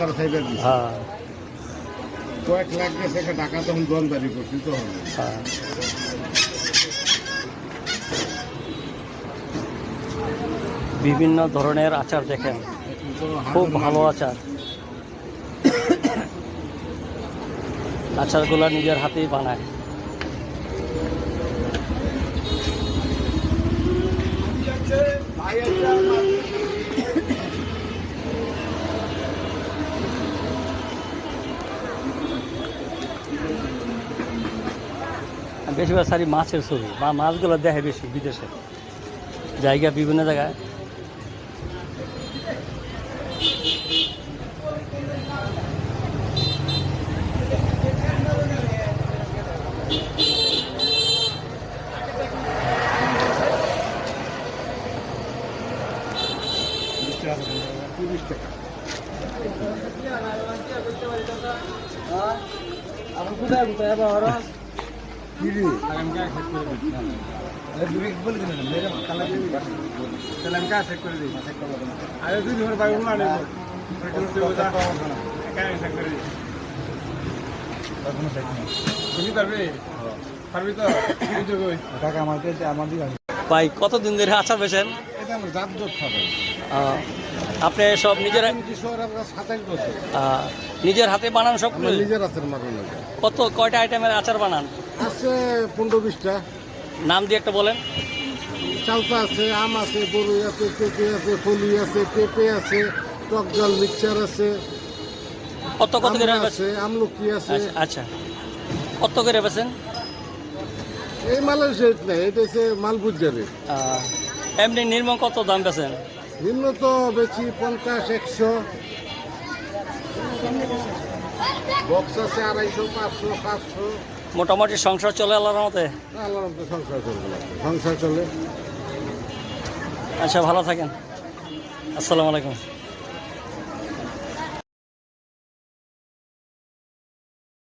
আমার সাইডের দিচ্ছে। হ্যাঁ কয়েক লাখ গেছে একটা টাকা তখন দোয়ানদারি করছি তো হবে। হ্যাঁ। বিভিন্ন ধরনের আচার দেখেন, খুব ভালো আচার। আচারগুলো নিজের হাতেই বানায়। বেশিরভাগ সারি মাছের ছবি, বা মাছগুলো দেখে বেশি বিদেশে জায়গা, বিভিন্ন জায়গায়। ভাই কতদিন ধরে আচার বেছেন? আপনি সব নিজের নিজের হাতে বানান সব? নিজের হাতের মারানো। কয়টা আইটেমের আচার বানান? আছে 15-20টা। নাম দিয়ে একটা বলেন। চালতা আছে, আম আছে, বরই আছে, পেঁপে আছে, ফলি আছে, পেঁপে আছে, টক জল মিক্সচার আছে, কত করে আছে, আমলকি আছে। আচ্ছা, কত করে বেছেন? এই মালের রেট নাই, এটা হচ্ছে মাল বুঝারে। এমনি নির্মম কত দাম বেছেন? নিম্ন তো বেশি 50-100, বক্স আছে 250-500। মোটামুটি সংসার চলে আল্লাহর মতে? আল্লাহর মতো সংসার চলবে, সংসার চলে। আচ্ছা, ভালো থাকেন। আসসালামু আলাইকুম।